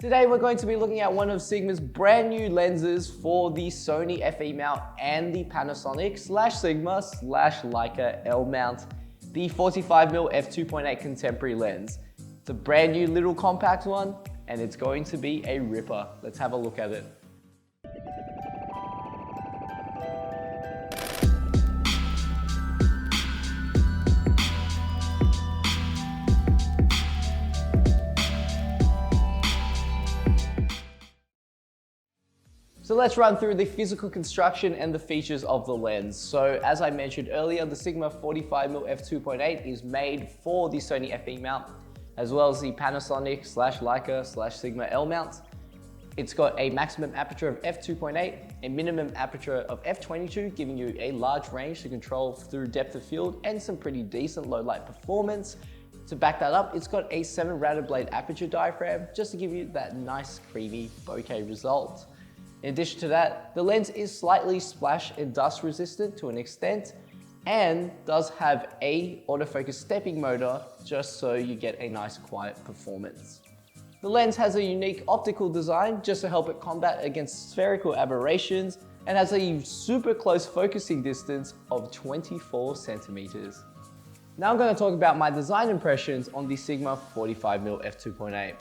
Today we're going to be looking at one of Sigma's brand new lenses for the Sony FE mount and the Panasonic Sigma Leica L mount, the 45mm F2.8 contemporary lens. It's a brand new little compact one and it's going to be a ripper. Let's have a look at it. So let's run through the physical construction and the features of the lens. So as I mentioned earlier, the Sigma 45mm F2.8 is made for the Sony FE mount, as well as the Panasonic Leica Sigma L mount. It's got a maximum aperture of f2.8, a minimum aperture of f22, giving you a large range to control through depth of field and some pretty decent low light performance. To back that up, it's got a 7 routed blade aperture diaphragm, just to give you that nice creamy bokeh result. In addition to that, the lens is slightly splash and dust resistant to an extent and does have a autofocus stepping motor just so you get a nice quiet performance. The lens has a unique optical design just to help it combat against spherical aberrations and has a super close focusing distance of 24 centimeters. Now I'm going to talk about my design impressions on the Sigma 45mm F2.8.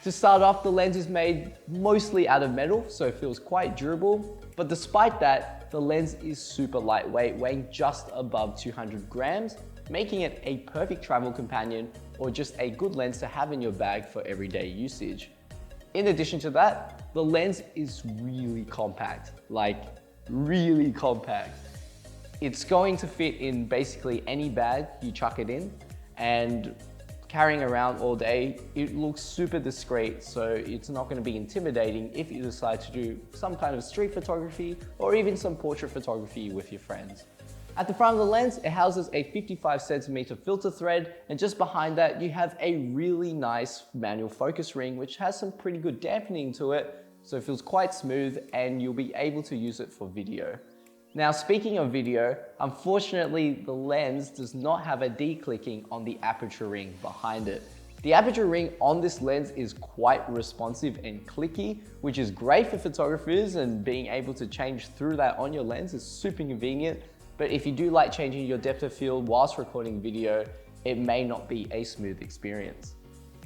To start off, the lens is made mostly out of metal, so it feels quite durable. But despite that, the lens is super lightweight, weighing just above 200 grams, making it a perfect travel companion or just a good lens to have in your bag for everyday usage. In addition to that, the lens is really compact, like really compact. It's going to fit in basically any bag you chuck it in, and carrying around all day, it looks super discreet, so it's not going to be intimidating if you decide to do some kind of street photography or even some portrait photography with your friends. At the front of the lens, it houses a 55 centimeter filter thread, and just behind that, you have a really nice manual focus ring, which has some pretty good dampening to it, so it feels quite smooth and you'll be able to use it for video. Now, speaking of video, unfortunately, the lens does not have a declicking on the aperture ring behind it. The aperture ring on this lens is quite responsive and clicky, which is great for photographers, and being able to change through that on your lens is super convenient. But if you do like changing your depth of field whilst recording video, it may not be a smooth experience.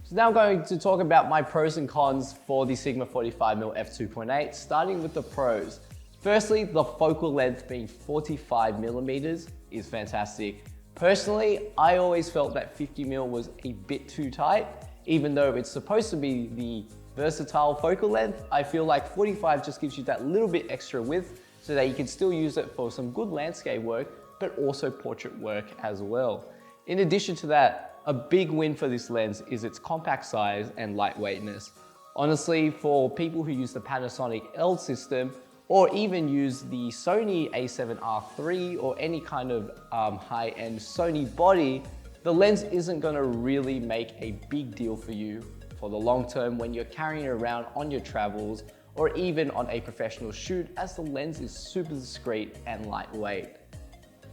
So now I'm going to talk about my pros and cons for the Sigma 45mm F2.8, starting with the pros. Firstly, the focal length being 45mm is fantastic. Personally, I always felt that 50mm was a bit too tight. Even though it's supposed to be the versatile focal length, I feel like 45 just gives you that little bit extra width so that you can still use it for some good landscape work, but also portrait work as well. In addition to that, a big win for this lens is its compact size and lightweightness. Honestly, for people who use the Panasonic L system, or even use the Sony A7R III or any kind of high-end Sony body, the lens isn't gonna really make a big deal for you for the long term when you're carrying it around on your travels or even on a professional shoot, as the lens is super discreet and lightweight.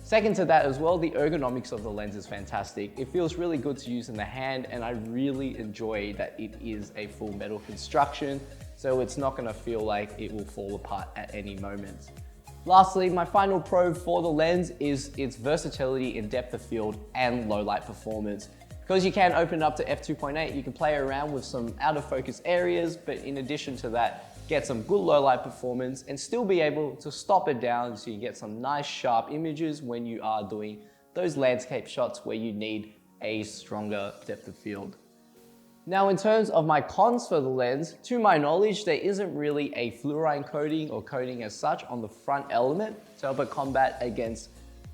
Second to that as well, the ergonomics of the lens is fantastic. It feels really good to use in the hand, and I really enjoy that it is a full metal construction, so it's not gonna feel like it will fall apart at any moment. Lastly, my final pro for the lens is its versatility in depth of field and low light performance. Because you can open up to f2.8, you can play around with some out of focus areas, but in addition to that, get some good low light performance and still be able to stop it down so you get some nice sharp images when you are doing those landscape shots where you need a stronger depth of field. Now, in terms of my cons for the lens, to my knowledge, there isn't really a fluorine coating or coating as such on the front element to help it combat against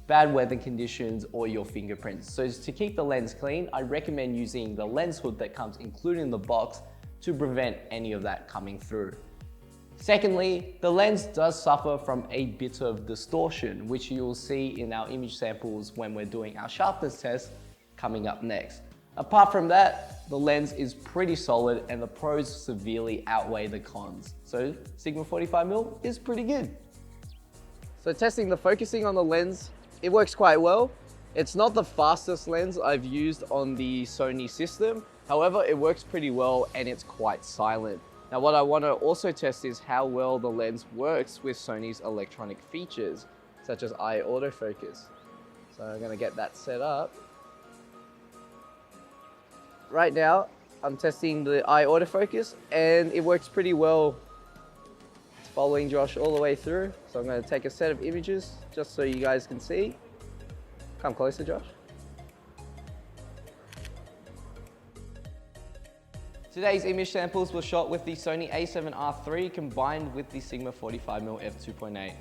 bad weather conditions or your fingerprints. So to keep the lens clean, I recommend using the lens hood that comes included in the box to prevent any of that coming through. Secondly, the lens does suffer from a bit of distortion, which you'll see in our image samples when we're doing our sharpness test coming up next. Apart from that, the lens is pretty solid and the pros severely outweigh the cons. So Sigma 45mm is pretty good. So testing the focusing on the lens, it works quite well. It's not the fastest lens I've used on the Sony system, However, it works pretty well and it's quite silent. Now what I want to also test is how well the lens works with Sony's electronic features, such as eye autofocus. So I'm going to get that set up. Right now, I'm testing the eye autofocus and it works pretty well. It's following Josh all the way through. So I'm going to take a set of images just so you guys can see. Come closer, Josh. Today's image samples were shot with the Sony a7R III combined with the Sigma 45mm F2.8.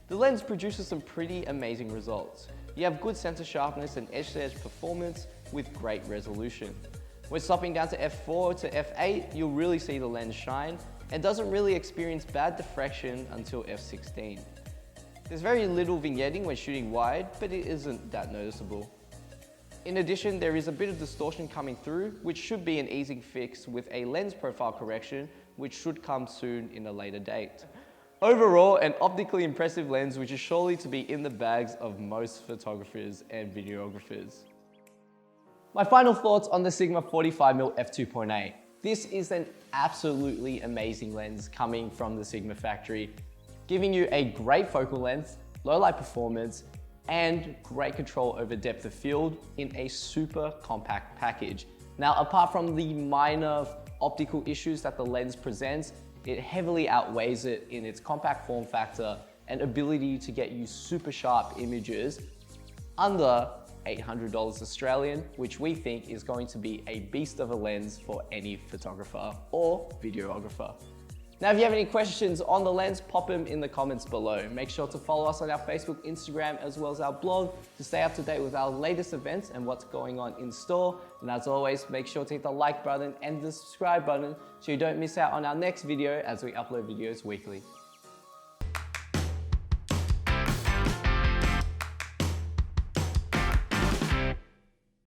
The lens produces some pretty amazing results. You have good sensor sharpness and edge-to-edge performance with great resolution. When swapping down to f4 to f8, you'll really see the lens shine and doesn't really experience bad diffraction until f16. There's very little vignetting when shooting wide, but it isn't that noticeable. In addition, there is a bit of distortion coming through, which should be an easy fix with a lens profile correction, which should come soon in a later date. Overall, an optically impressive lens which is surely to be in the bags of most photographers and videographers. My final thoughts on the Sigma 45mm F2.8. This is an absolutely amazing lens coming from the Sigma factory, giving you a great focal length, low light performance, and great control over depth of field in a super compact package. Now, apart from the minor optical issues that the lens presents, it heavily outweighs it in its compact form factor and ability to get you super sharp images under $800 Australian, which we think is going to be a beast of a lens for any photographer or videographer. Now, if you have any questions on the lens, pop them in the comments below. Make sure to follow us on our Facebook, Instagram, as well as our blog to stay up to date with our latest events and what's going on in store. And as always, make sure to hit the like button and the subscribe button so you don't miss out on our next video as we upload videos weekly.